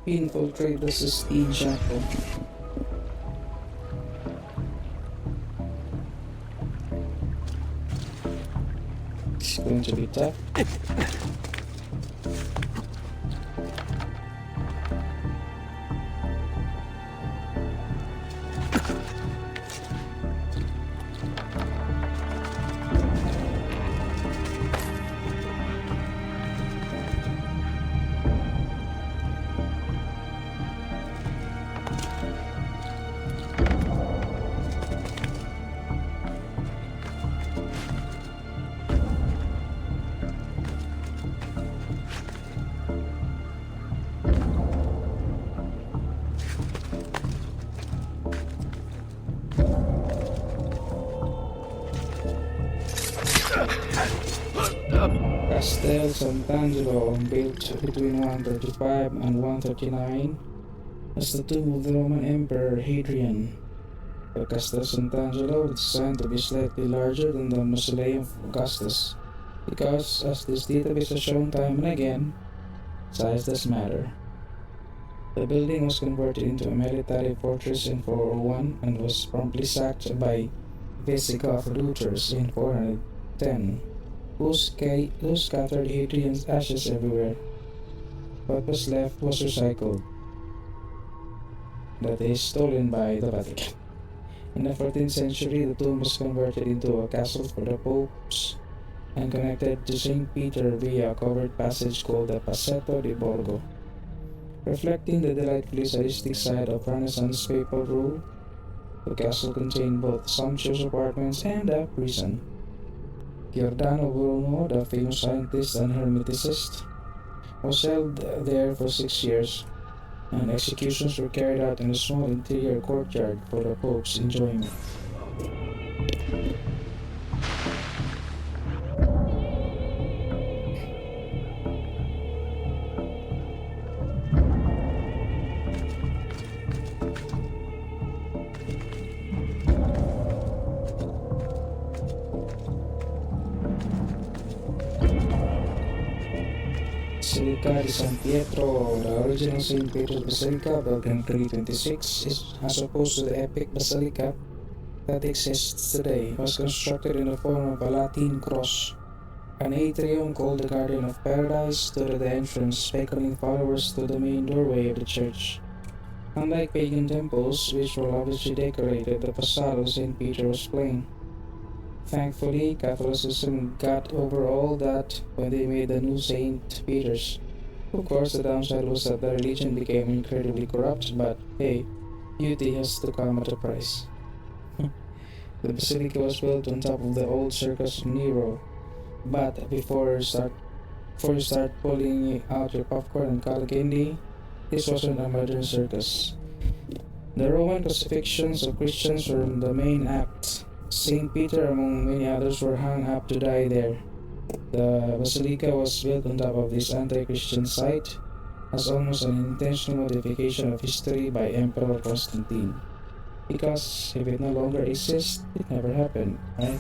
Infiltrate the Sistine Chapel. It's going to be tough. Castel Sant'Angelo, built between 135 and 139, as the tomb of the Roman Emperor Hadrian. The Castel Sant'Angelo is designed to be slightly larger than the Mausoleum of Augustus, because, as this database has shown time and again, size does matter. The building was converted into a military fortress in 401 and was promptly sacked by Visigoth looters in 410. Who scattered Hadrian's ashes everywhere. What was left was recycled, that is, stolen by the Vatican. In the 14th century, the tomb was converted into a castle for the popes and connected to St. Peter via a covered passage called the Passetto di Borgo. Reflecting the delightfully sadistic side of Renaissance papal rule, the castle contained both sumptuous apartments and a prison. Giordano Bruno, the famous scientist and hermeticist, was held there for 6 years, and executions were carried out in a small interior courtyard for the Pope's enjoyment. Basilica di San Pietro, the original St. Peter's Basilica built in 326, as opposed to the epic basilica that exists today, was constructed in the form of a Latin cross. An atrium called the Garden of Paradise stood at the entrance, beckoning followers to the main doorway of the church. Unlike pagan temples, which were lavishly decorated, the facade of St. Peter was plain. Thankfully, Catholicism got over all that when they made the new St. Peter's. Of course, the downside was that the religion became incredibly corrupt, but hey, beauty has to come at a price. The basilica was built on top of the old Circus of Nero, but before you start pulling out your popcorn and cotton candy, this wasn't a modern circus. The Roman crucifixions of Christians were the main act. St. Peter, among many others, were hung up to die there. The basilica was built on top of this anti-Christian site as almost an intentional modification of history by Emperor Constantine. Because if it no longer exists, it never happened, right?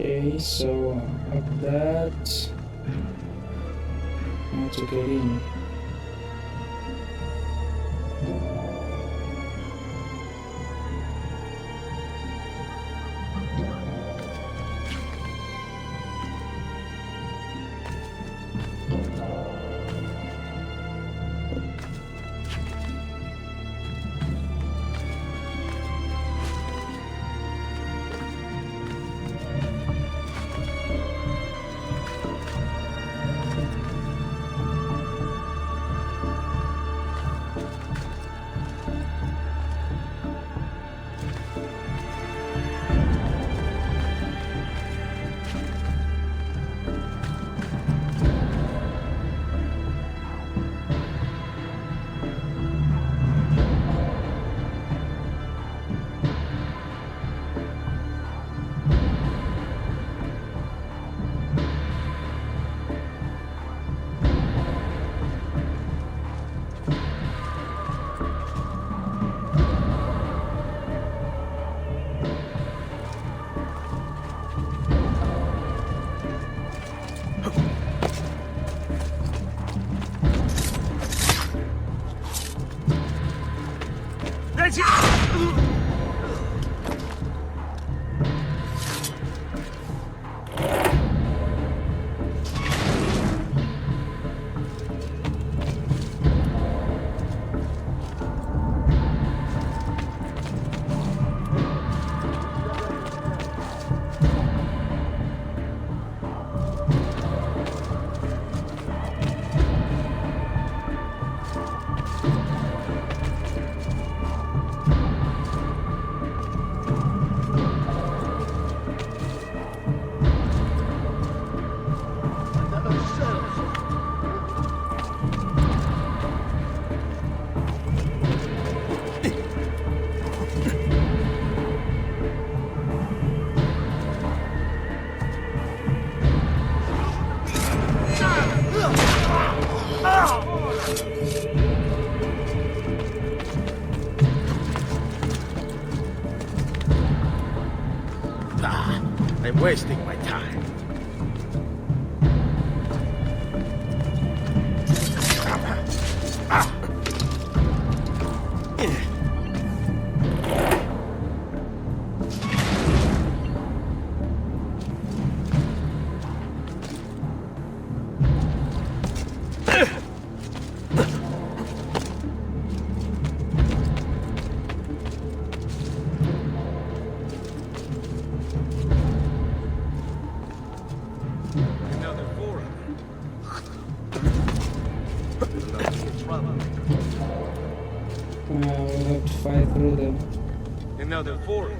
Okay, so of that, how to get in? I'm wasting my time. We'll have to fight through them. Another four.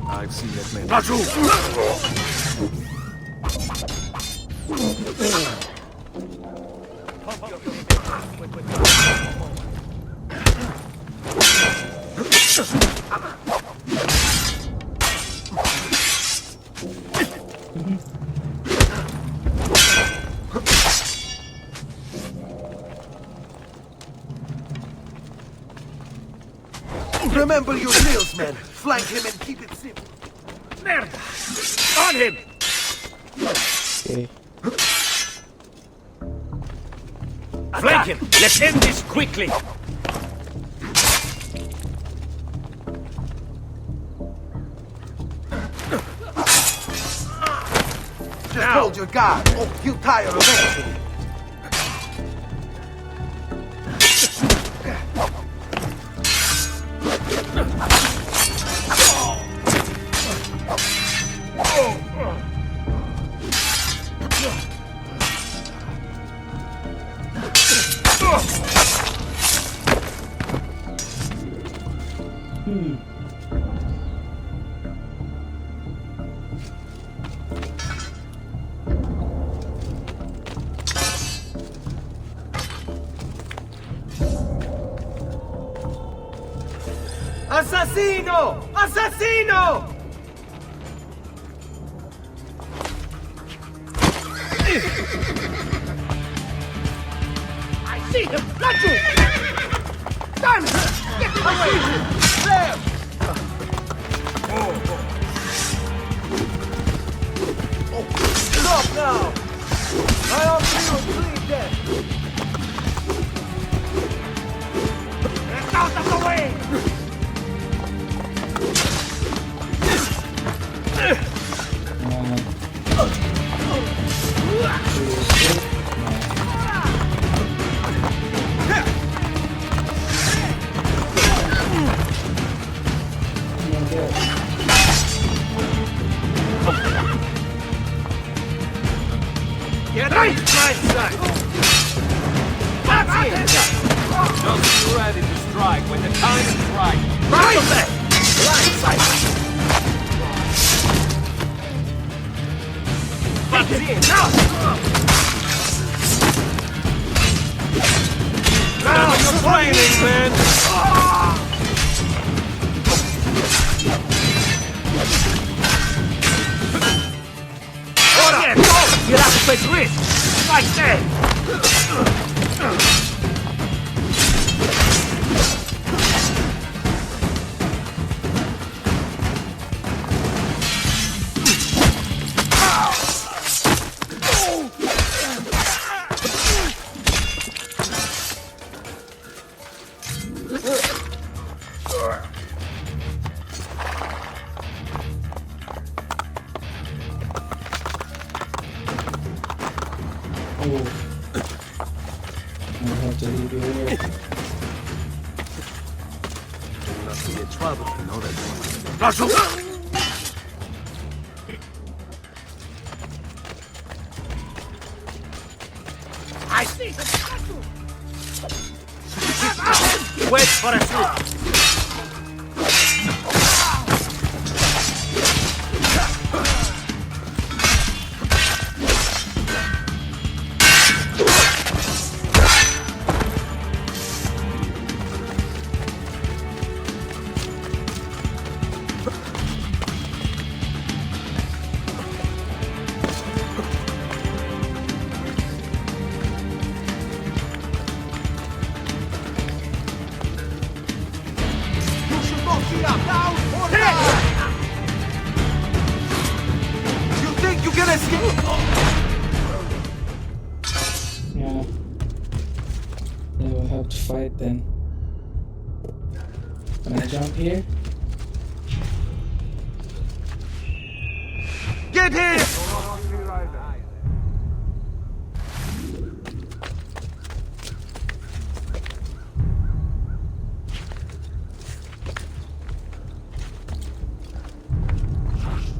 I've seen that man. Remember your drills, men. Flank him and keep it simple. Merda! On him! Okay. Flank him! Let's end this quickly! Just hold your guard. You'll tire eventually. Assassino! Assassino! I see him! Latu! Damn it! Get away! There! Stop now! I offer you a clean death! Get out of the way! Get right side! That's it! Just be ready to strike when the time is right. Right there! Right side! That's it! Now you're training, man! Ora! Get out of face risk! Right there! Oh. I have to leave you here. Not to get trouble, you know that. Russell! I see the wait for a swoop! You think you can escape? Yeah. They will have to fight then. Can I jump here? Get him!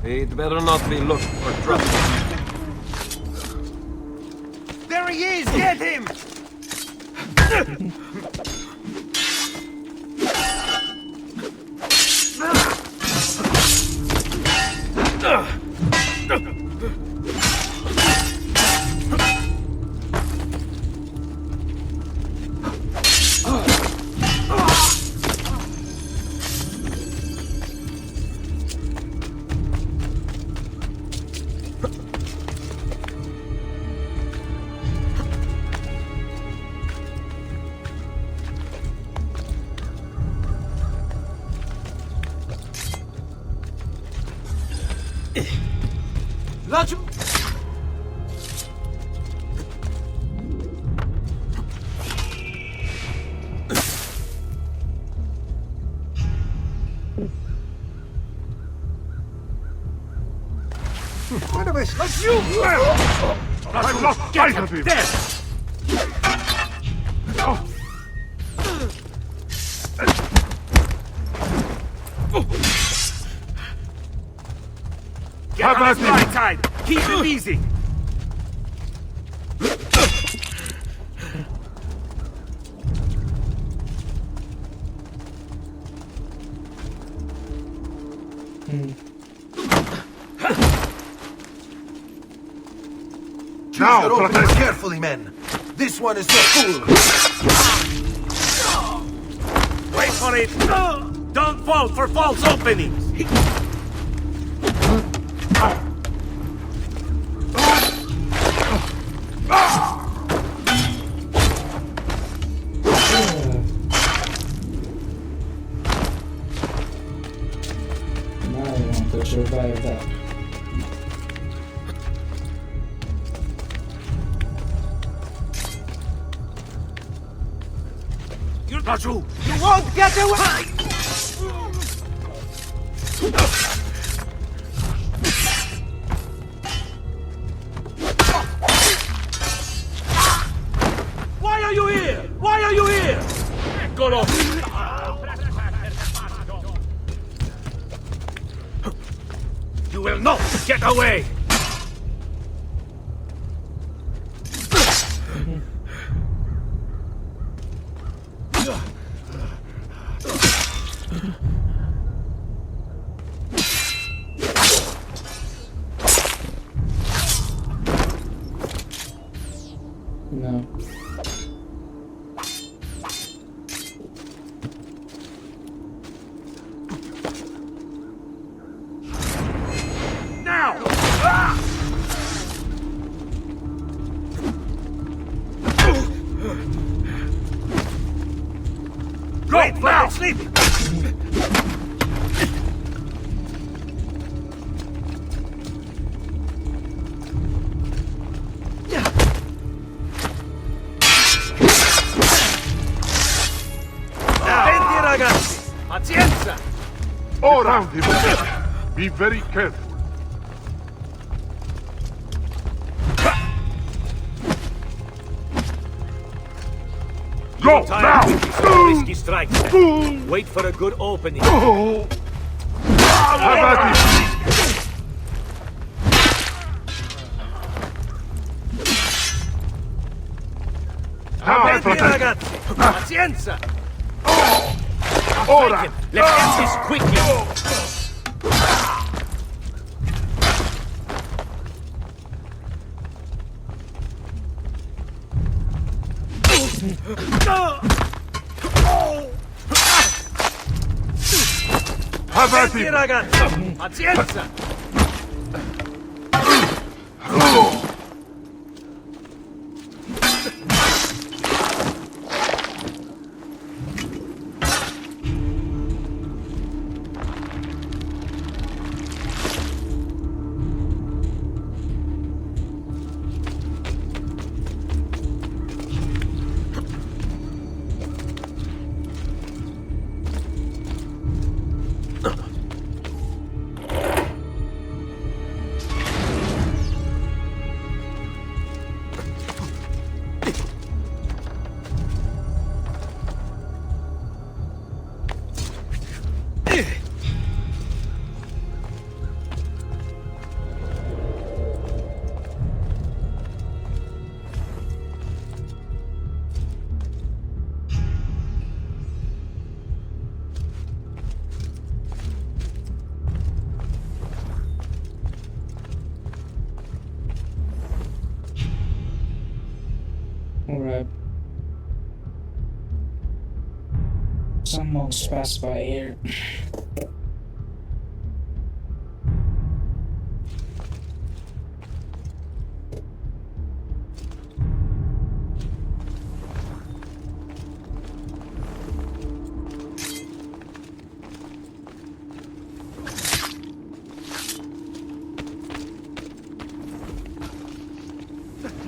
He'd better not be looking for trouble. There he is! Get him! Launch him! Wait a minute! Let's you! I've lost sight of him! Dead! Get on his right side! Keep him easy! Choose your openings carefully, men. This one is the fool. Wait for it! Don't fall for false openings! Now I want to survive that. You're not you! You won't get away! Why are you here? Why are you here? Eccolo! You will not get away! No. Now! Go! Now! Sleep! Ragazzi, pazienza! All around him. Be very careful. Go, time now! with these risky strikes. Wait for a good opening. Have at it! Have at Avanti, it! ragazzi! Pazienza! Ora! Let's end this quickly! Have at Avanti, it! ragazzi! Pazienza! Alright. Some monks pass by here.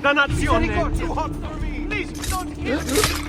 Dannazione! Too hot for me. Please, don't kill me.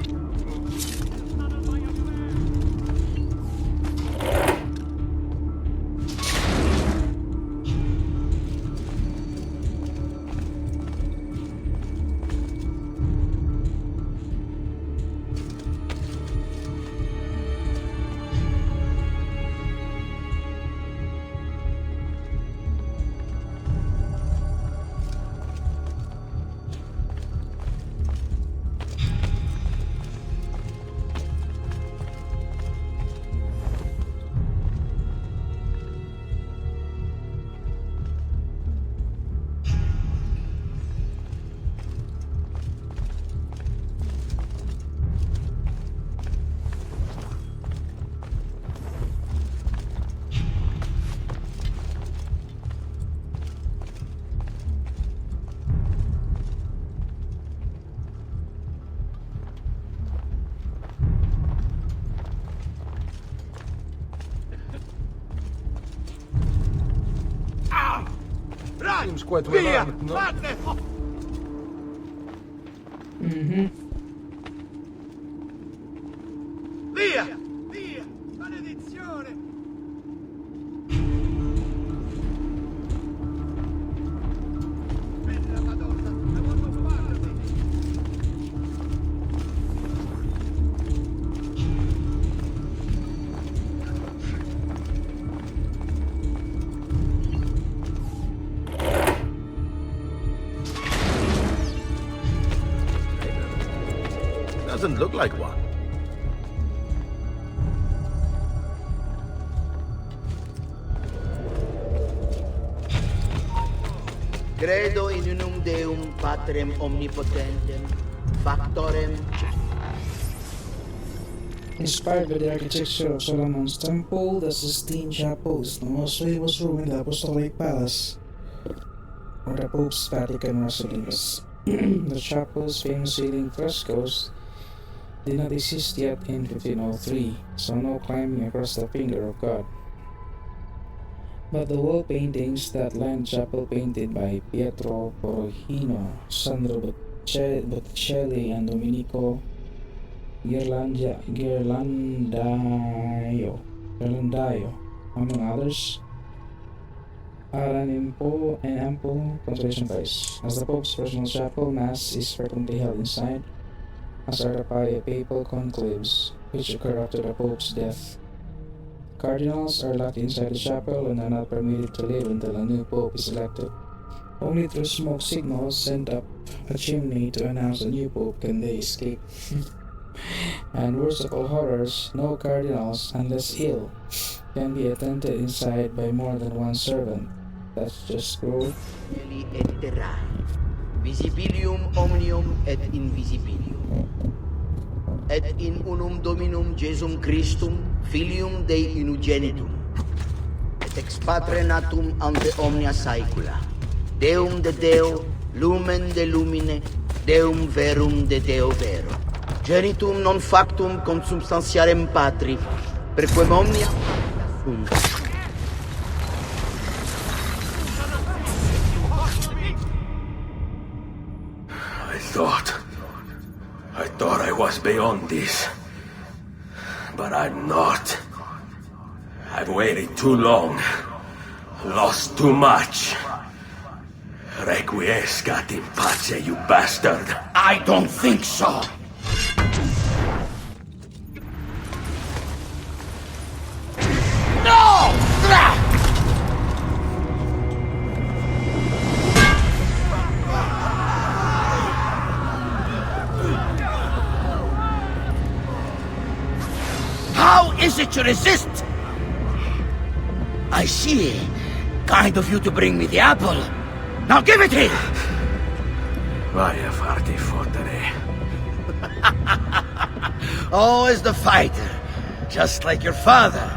Seems quite well Via! armed, no? Madness! Via! Via! Maledizione! Bella Madonna, da quando parli? Doesn't look like one. Credo in unum Deum Patrem Omnipotentem, Factorem. Inspired by the architecture of Solomon's Temple, the Sistine Chapel is the most famous room in the Apostolic Palace, where the Pope's Vatican residence. The chapel's famous ceiling frescoes did not exist yet in 1503, so no climbing across the finger of God. But the wall paintings that line the chapel, painted by Pietro Porrino, Sandro Botticelli, and Domenico Ghirlandaio, among others, are an ample consolation prize. As the Pope's personal chapel, Mass is frequently held inside. as are the papal conclaves, which occur after the Pope's death. Cardinals are locked inside the chapel and are not permitted to leave until a new Pope is elected. Only through smoke signals sent up a chimney to announce a new Pope can they escape. And worst of all horrors, no cardinals, unless ill, can be attended inside by more than one servant. That's just cruel. Et terrae, visibilium omnium et invisibilium. Et in unum Dominum Jesum Christum, Filium Dei unigenitum, et ex Patre natum ante omnia saecula, Deum de Deo, lumen de lumine, Deum verum de Deo vero, genitum non factum consubstantiarem Patri, perquem omnia sunt. I thought I was beyond this. But I'm not. I've waited too long. Lost too much. Requiescat in pace, you bastard. I don't think so. No! How is it you resist? I see. Kind of you to bring me the apple. Now give it here! Vaya farti fottere. Oh, as the fighter, just like your father.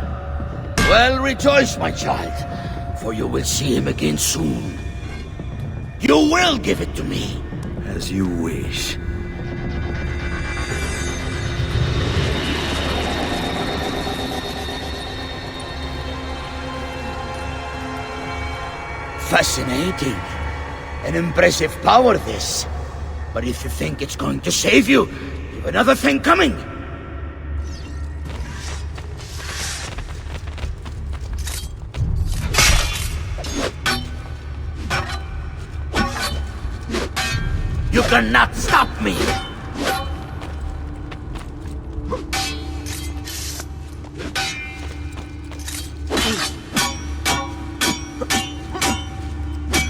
Well, rejoice, my child, for you will see him again soon. You will give it to me. As you wish. Fascinating. An impressive power, this. But if you think it's going to save you, you've another thing coming. You cannot stop me!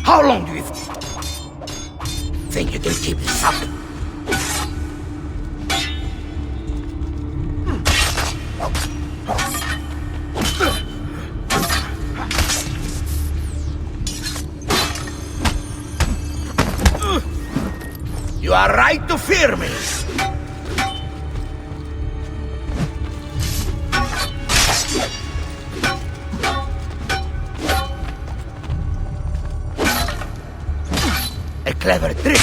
How long do you think you can keep this up? You are right to fear me. A clever trick.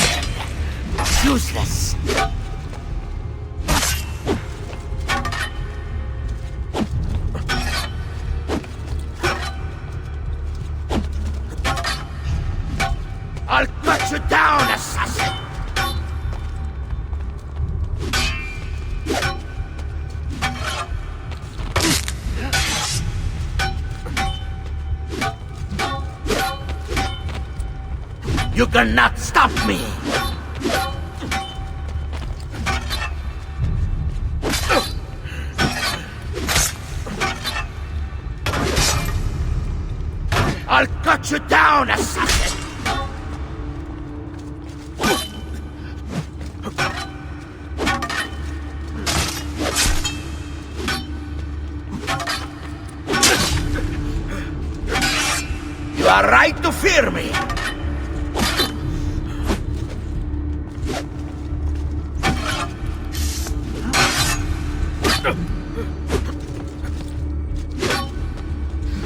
Useless. I'll cut you down, assassin! You cannot stop me! I'll cut you down, assassin! You are right to fear me!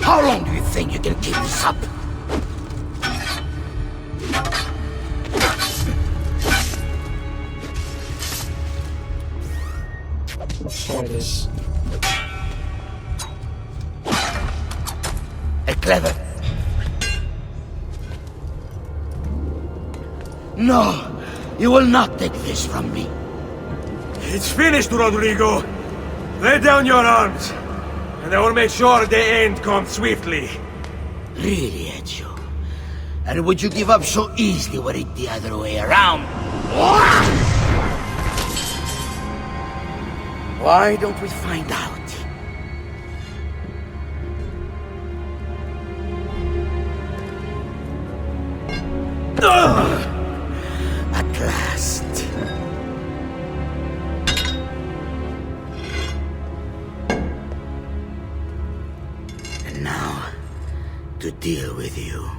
How long do you think you can keep this up? Let's try this. A clever... No! You will not take this from me. It's finished, Rodrigo. Lay down your arms, and I will make sure the end comes swiftly. Really, Ezio? And would you give up so easily were it the other way around? Why don't we find out? At last. And now, to deal with you.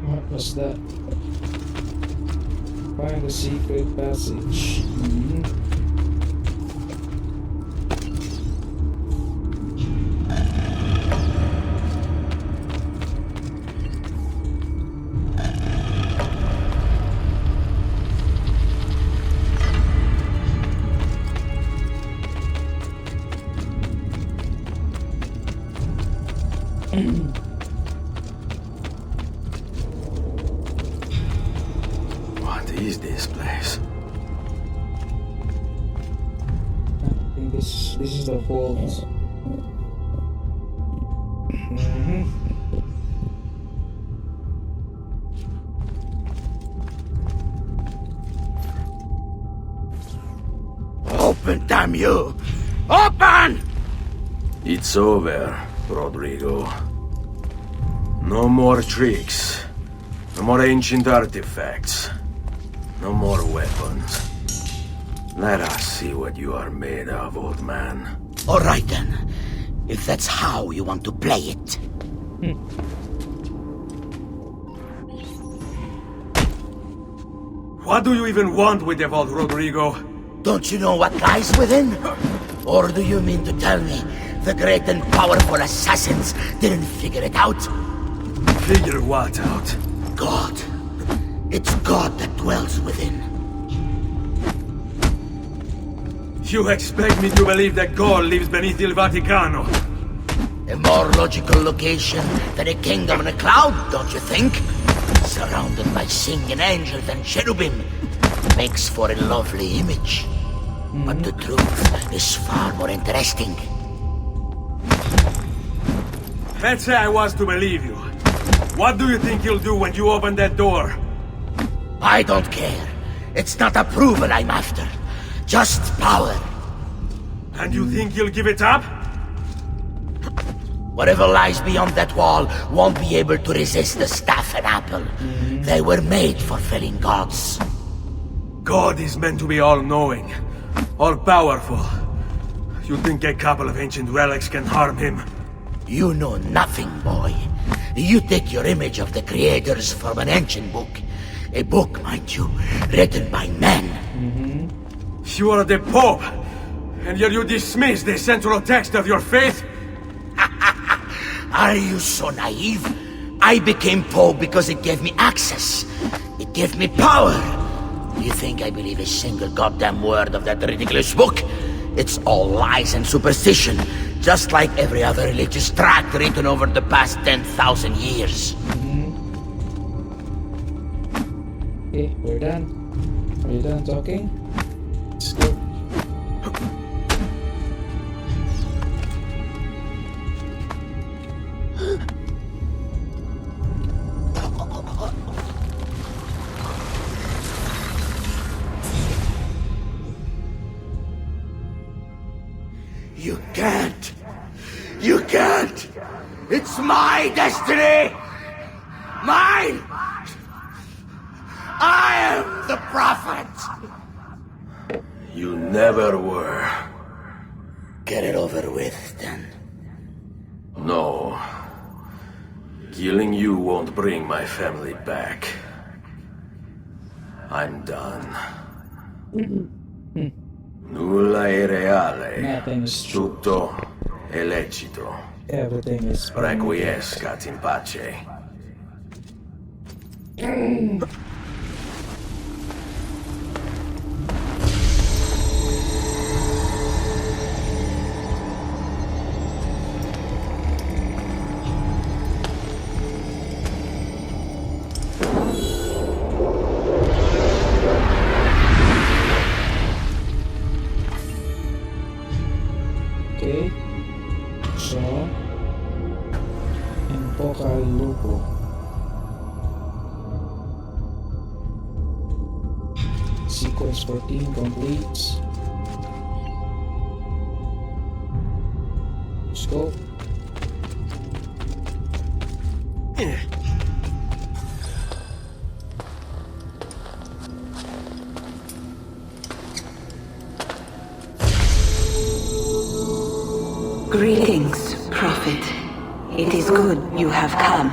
What was that? Find the secret passage. What is this place? I think this is the vault. Open, damn you! Open! It's over, Rodrigo. No more tricks. No more ancient artifacts. No more weapons. Let us see what you are made of, old man. All right then, if that's how you want to play it. What do you even want with the vault, Rodrigo? Don't you know what lies within? Or do you mean to tell me the great and powerful assassins didn't figure it out? Figure what out? God. It's God that dwells within. You expect me to believe that God lives beneath Il Vaticano? A more logical location than a kingdom in a cloud, don't you think? Surrounded by singing angels and cherubim. Makes for a lovely image. But the truth is far more interesting. Let's say I was to believe you. What do you think you'll do when you open that door? I don't care. It's not approval I'm after. Just power. And you think you'll give it up? Whatever lies beyond that wall won't be able to resist the staff and apple. They were made for felling gods. God is meant to be all-knowing, all-powerful. You think a couple of ancient relics can harm him? You know nothing, boy. You take your image of the creators from an ancient book. A book, mind you, written by men. You are the Pope, and yet you dismiss the central text of your faith? Are you so naive? I became Pope because it gave me access. It gave me power. You think I believe a single goddamn word of that ridiculous book? It's all lies and superstition, just like every other religious tract written over the past 10,000 years. Okay, we're done. Are you done talking? Let's go. You can't! You can't! It's my destiny! Mine! I am the prophet! You never were. Get it over with, then. No. Killing you won't bring my family back. I'm done. Nulla è reale. Nothing is true. Tutto È lecito. Everything is Requiescat in pace. Okay. So, invoca al lupo. Sequence 14 completes. Let's go. Greetings, Prophet. It is good you have come.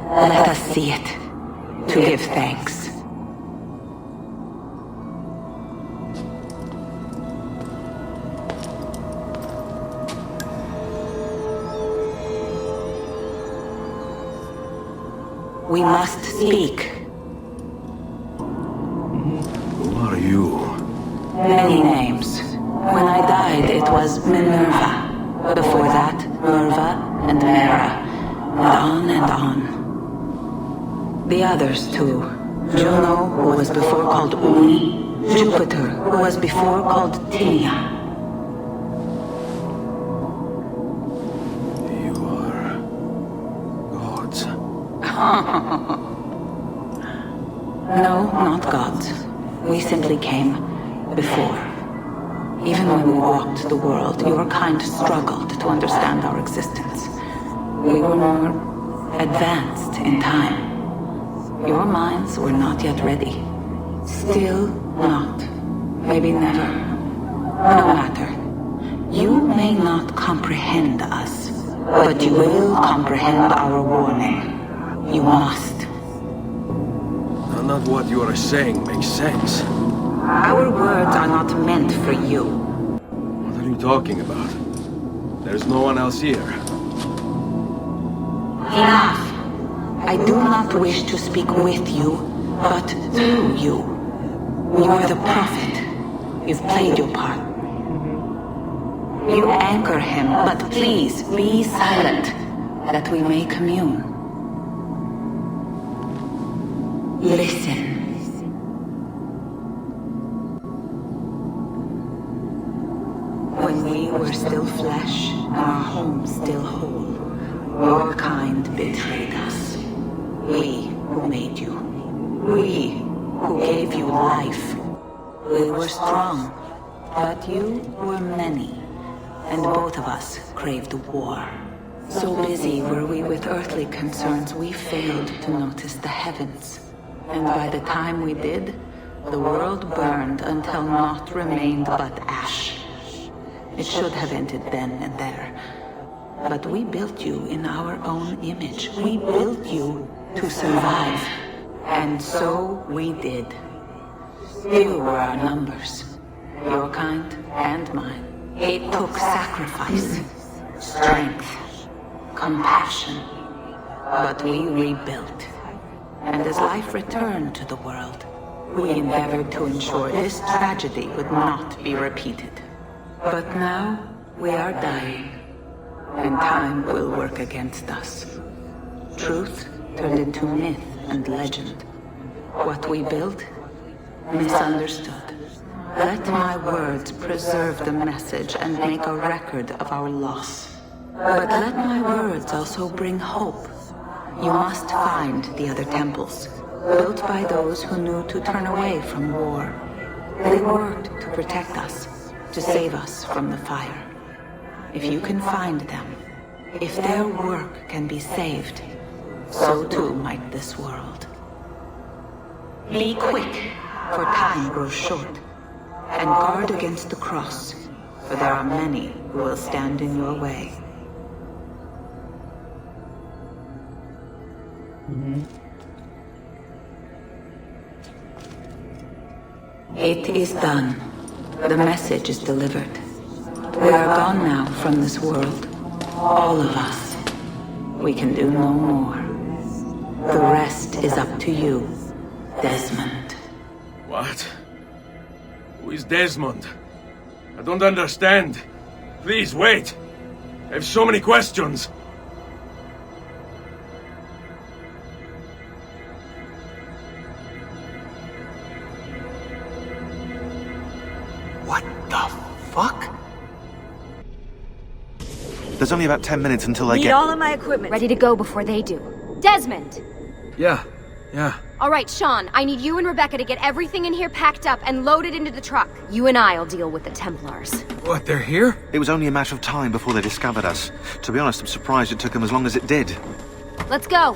Let us see it, to give thanks. We must speak. Who are you? Many names. When I died, it was Minerva. Before that, Merva and Mera, and on. The others too. Juno, who was before called Uni. Jupiter, who was before called Tinia. You are... gods. No, not gods. We simply came before. Even when we walked the world, your kind struggled to understand our existence. We were more advanced in time. Your minds were not yet ready. Still not. Maybe never. No matter. You may not comprehend us, but you will comprehend our warning. You must. None of what you are saying makes sense. Our words are not meant for you. What are you talking about? There's no one else here. Enough. I do not wish to speak with you, but through you. You are the prophet. You've played your part. You anchor him, but please be silent, that we may commune. Listen. When we were still flesh, and our home still whole, your kind betrayed us. We who made you. We who gave you life. We were strong, but you were many, and both of us craved war. So busy were we with earthly concerns, we failed to notice the heavens. And by the time we did, the world burned until naught remained but ash. It should have ended then and there. But we built you in our own image. We built you to survive. And so we did. Few were our numbers, your kind and mine. It took sacrifice, strength, compassion. But we rebuilt. And as life returned to the world, we endeavored to ensure this tragedy would not be repeated. But now we are dying, and time will work against us. Truth turned into myth and legend. What we built, misunderstood. Let my words preserve the message and make a record of our loss. But let my words also bring hope. You must find the other temples, built by those who knew to turn away from war. They worked to protect us, to save us from the fire. If you can find them, if their work can be saved, so too might this world. Be quick, for time grows short, and guard against the cross, for there are many who will stand in your way. It is done. The message is delivered. We are gone now from this world. All of us. We can do no more. The rest is up to you, Desmond. What? Who is Desmond? I don't understand. Please, wait. I have so many questions. What the fuck? There's only about 10 minutes until I Need get... all of my equipment. Ready to go before they do. Desmond! Yeah. All right, Sean, I need you and Rebecca to get everything in here packed up and loaded into the truck. You and I'll deal with the Templars. What, they're here? It was only a matter of time before they discovered us. To be honest, I'm surprised it took them as long as it did. Let's go.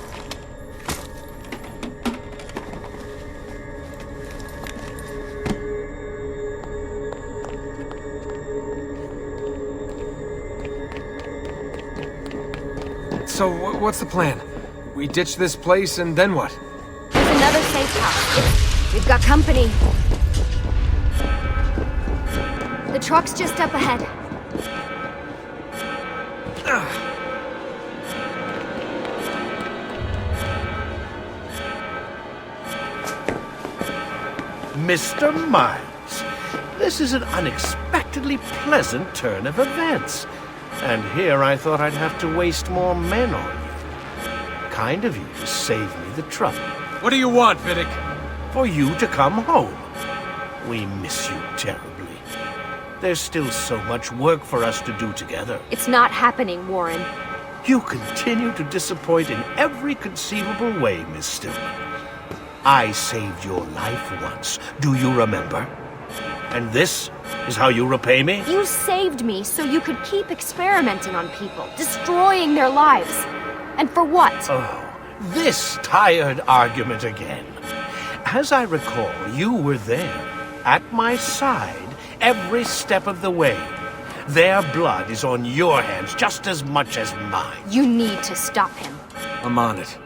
So, what's the plan? We ditch this place and then what? There's another safe house. We've got company. The truck's just up ahead. Mr. Miles, this is an unexpectedly pleasant turn of events. And here I thought I'd have to waste more men on you. Kind of you to save me the trouble. What do you want, Vidic? For you to come home. We miss you terribly. There's still so much work for us to do together. It's not happening, Warren. You continue to disappoint in every conceivable way, Miss Stillman. I saved your life once, do you remember? And this is how you repay me? You saved me so you could keep experimenting on people, destroying their lives. And for what? Oh, this tired argument again. As I recall, you were there, at my side, every step of the way. Their blood is on your hands just as much as mine. You need to stop him. I'm on it.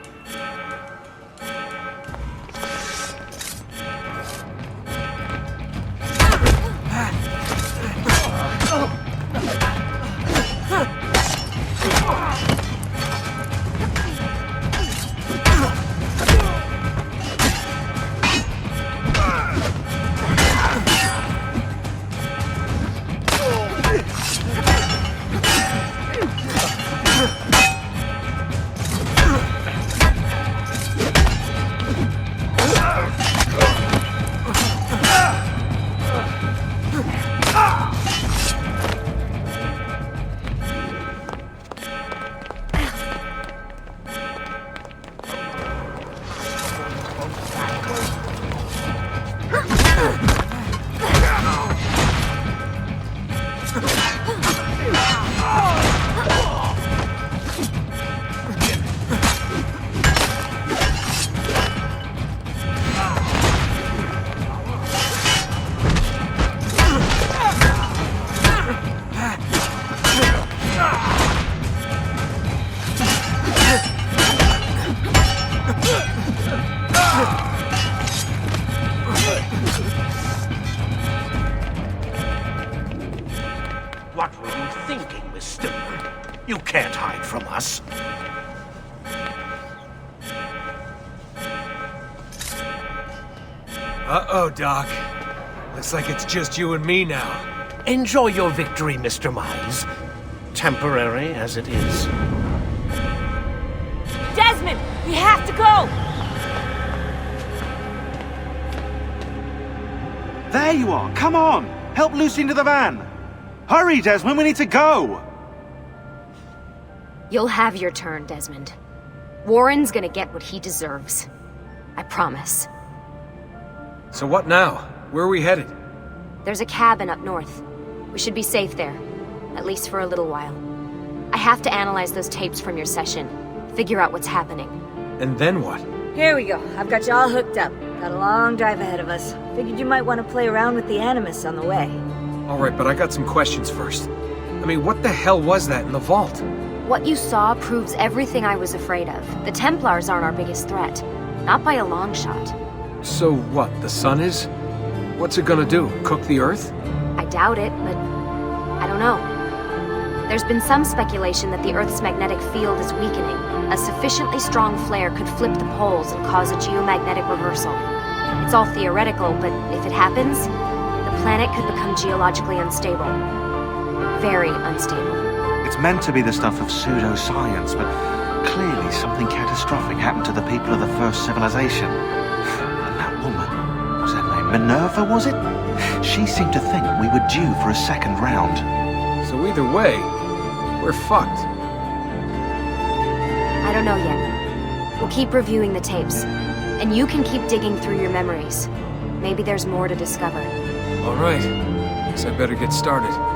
What were you thinking, Miss Stillman? You can't hide from us. Uh-oh, Doc. Looks like it's just you and me now. Enjoy your victory, Mr. Miles. Temporary as it is. Desmond, we have to go! There you are! Come on! Help Lucy into the van! Hurry, Desmond, we need to go! You'll have your turn, Desmond. Warren's gonna get what he deserves. I promise. So what now? Where are we headed? There's a cabin up north. We should be safe there. At least for a little while. I have to analyze those tapes from your session. Figure out what's happening. And then what? Here we go. I've got you all hooked up. Got a long drive ahead of us. Figured you might want to play around with the Animus on the way. Alright, but I got some questions first. I mean, what the hell was that in the vault? What you saw proves everything I was afraid of. The Templars aren't our biggest threat. Not by a long shot. So what, the sun is? What's it gonna do? Cook the Earth? I doubt it, but I don't know. There's been some speculation that the Earth's magnetic field is weakening. A sufficiently strong flare could flip the poles and cause a geomagnetic reversal. It's all theoretical, but if it happens, the planet could become geologically unstable. Very unstable. It's meant to be the stuff of pseudoscience, but clearly something catastrophic happened to the people of the first civilization. And that woman, what was her name? Minerva, was it? She seemed to think we were due for a second round. So either way, we're fucked. I don't know yet. We'll keep reviewing the tapes. And you can keep digging through your memories. Maybe there's more to discover. All right. Guess I better get started.